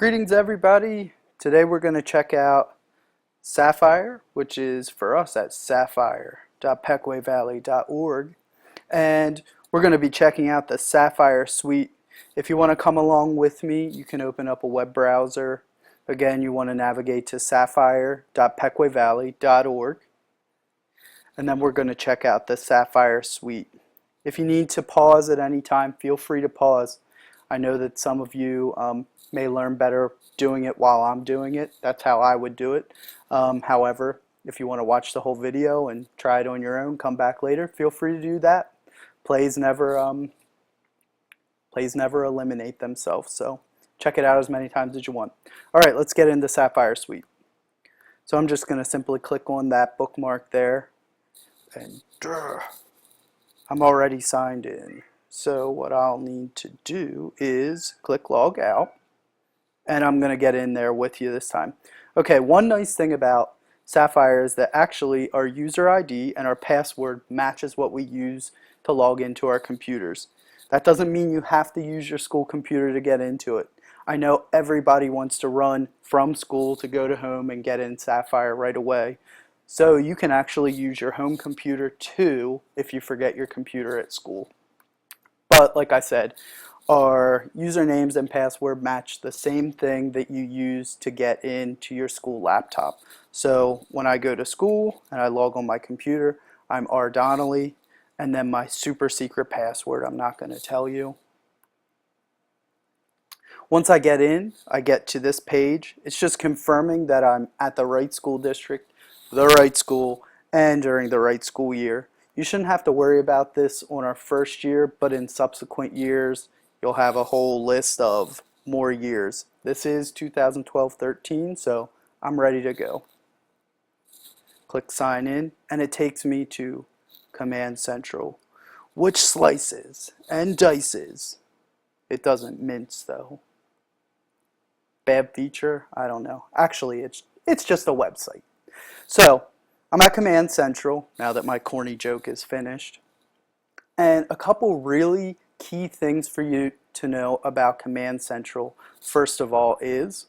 Greetings everybody. Today we're going to check out Sapphire, which is for us at sapphire.pequayvalley.org, and we're going to be checking out the Sapphire suite. If you want to come along with me, you can open up a web browser. Again, you want to navigate to sapphire.pequayvalley.org, and then we're going to check out the Sapphire suite. If you need to pause at any time, feel free to pause. I know that some of you may learn better doing it while I'm doing it. That's how I would do it. However, if you want to watch the whole video and try it on your own, come back later, feel free to do that. Plays never eliminate themselves, so check it out as many times as you want. Alright, let's get into Sapphire Suite. So I'm just going to simply click on that bookmark there, and I'm already signed in. So what I'll need to do is click log out, and I'm going to get in there with you this time. Okay, one nice thing about Sapphire is that actually our user ID and our password matches what we use to log into our computers. That doesn't mean you have to use your school computer to get into it. I know everybody wants to run from school to go to home and get in Sapphire right away. So you can actually use your home computer too if you forget your computer at school. But like I said, our usernames and password match the same thing that you use to get into your school laptop. So when I go to school and I log on my computer, I'm R. Donnelly, and then my super secret password I'm not going to tell you. Once I get in, I get to this page. It's just confirming that I'm at the right school district, the right school, and during the right school year. You shouldn't have to worry about this on our first year, but in subsequent years, you'll have a whole list of more years. This is 2012-13, so I'm ready to go. Click sign in, and it takes me to Command Central, which slices and dices. It doesn't mince though. Bad feature? I don't know. Actually, it's just a website. So I'm at Command Central now that my corny joke is finished. And a couple really key things for you to know about Command Central, first of all, is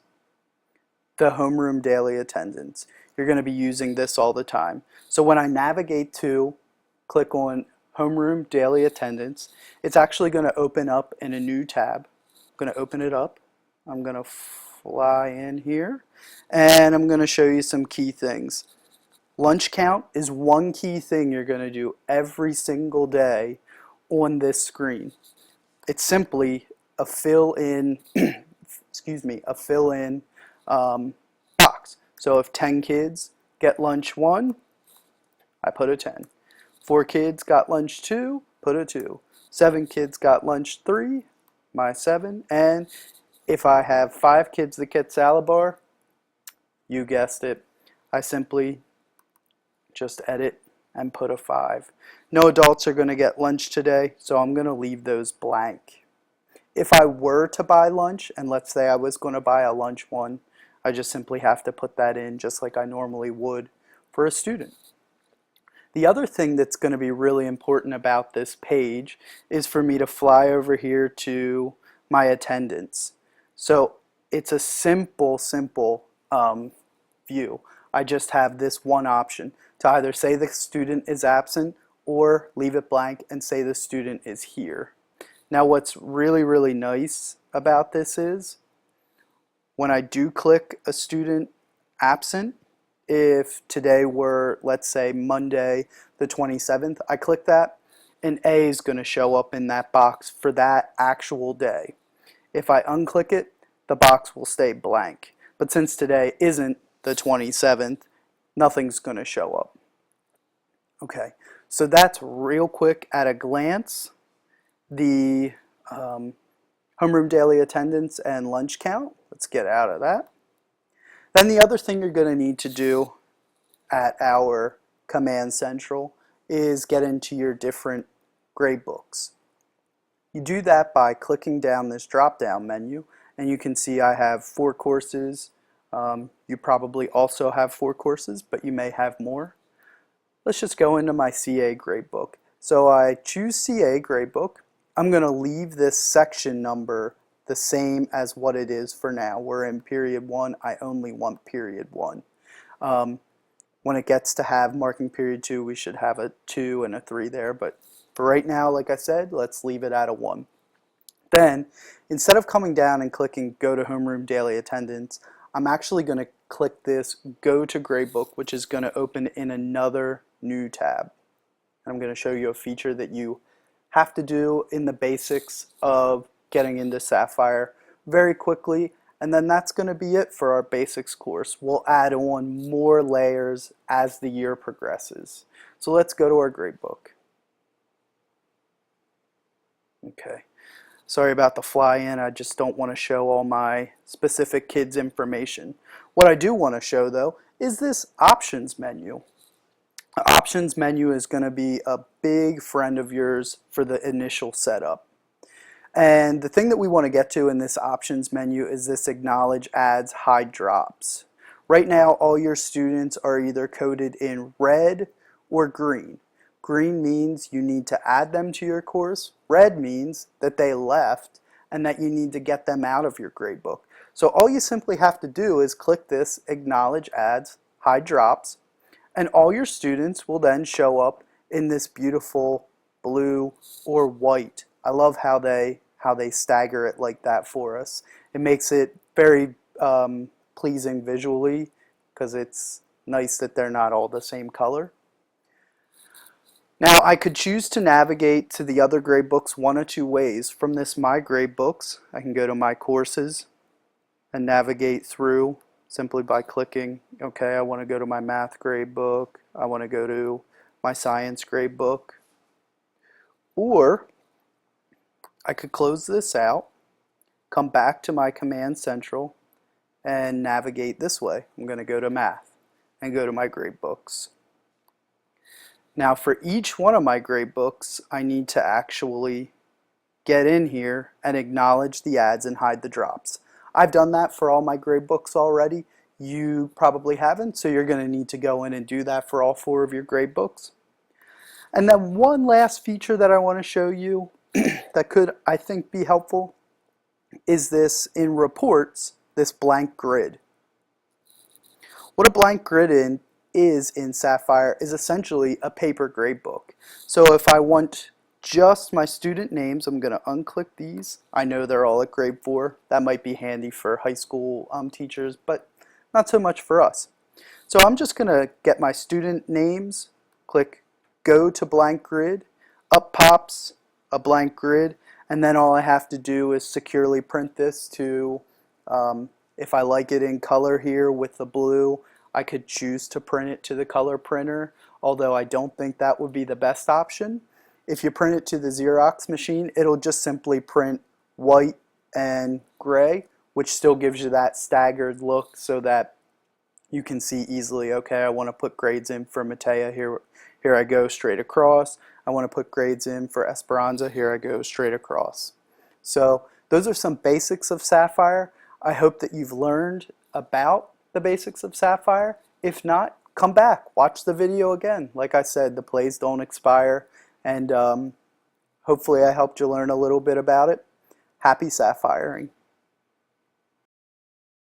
the homeroom daily attendance. You're going to be using this all the time. So when I navigate to click on homeroom daily attendance, it's actually going to open up in a new tab. I'm going to open it up. I'm going to fly in here, and I'm going to show you some key things. Lunch count is one key thing you're going to do every single day on this screen. It's simply a fill-in, a fill-in box. So if 10 kids get lunch 1, I put a 10. 4 kids got lunch 2, put a 2. 7 kids got lunch 3, my 7. And if I have 5 kids that get salad bar, you guessed it, I simply just edit and put a 5. No adults are going to get lunch today, so I'm going to leave those blank. If I were to buy lunch, and let's say I was going to buy a lunch 1, I just simply have to put that in just like I normally would for a student. The other thing that's going to be really important about this page is for me to fly over here to my attendance. So it's a simple view. I just have this one option to either say the student is absent or leave it blank and say the student is here. Now what's really nice about this is when I do click a student absent, if today were, let's say, Monday the 27th, I click that, and A is going to show up in that box for that actual day. If I unclick it, the box will stay blank. But since today isn't the 27th, nothing's going to show up. Okay, so that's real quick at a glance the homeroom daily attendance and lunch count. Let's get out of that. Then the other thing you're going to need to do at our Command Central is get into your different grade books. You do that by clicking down this drop-down menu, and you can see I have 4 courses. You probably also have 4 courses, but you may have more. Let's just go into my CA gradebook. So I choose CA gradebook. I'm going to leave this section number the same as what it is for now. We're in period 1. I only want period 1. When it gets to have marking period 2, we should have a 2 and a 3 there, but for right now, like I said, let's leave it at a 1. Then, instead of coming down and clicking Go to Homeroom Daily Attendance, I'm actually going to click this Go to Gradebook, which is going to open in another new tab. I'm going to show you a feature that you have to do in the basics of getting into Sapphire very quickly, and then that's going to be it for our basics course. We'll add on more layers as the year progresses. So let's go to our gradebook. Okay. Sorry about the fly-in, I just don't want to show all my specific kids' information. What I do want to show though is this options menu. The options menu is going to be a big friend of yours for the initial setup. And the thing that we want to get to in this options menu is this acknowledge ads, hide drops. Right now all your students are either coded in red or green. Green means you need to add them to your course. Red means that they left and that you need to get them out of your gradebook. So all you simply have to do is click this Acknowledge Ads, Hide Drops, and all your students will then show up in this beautiful blue or white. I love how they stagger it like that for us. It makes it very pleasing visually because it's nice that they're not all the same color. Now I could choose to navigate to the other gradebooks one of two ways. From this My Gradebooks, I can go to My Courses and navigate through simply by clicking, okay, I want to go to my math gradebook, I want to go to my science gradebook. Or I could close this out, come back to my Command Central, and navigate this way. I'm going to go to Math and go to my gradebooks. Now for each one of my gradebooks, I need to actually get in here and acknowledge the ads and hide the drops. I've done that for all my gradebooks already. You probably haven't, so you're going to need to go in and do that for all 4 of your gradebooks. And then one last feature that I want to show you that could, I think, be helpful is this in reports, this blank grid. What a blank grid is in Sapphire is essentially a paper gradebook. So if I want just my student names, I'm going to unclick these. I know they're all at grade 4. That might be handy for high school teachers, but not so much for us. So I'm just going to get my student names, click Go to Blank Grid, up pops a blank grid, and then all I have to do is securely print this to, if I like it in color here with the blue, I could choose to print it to the color printer, although I don't think that would be the best option. If you print it to the Xerox machine, it'll just simply print white and gray, which still gives you that staggered look so that you can see easily, okay, I want to put grades in for Matea, here I go straight across. I want to put grades in for Esperanza, here I go straight across. So those are some basics of Sapphire. I hope that you've learned about the basics of Sapphire. If not, come back, watch the video again. Like I said, the plays don't expire, and hopefully I helped you learn a little bit about it. Happy Sapphiring.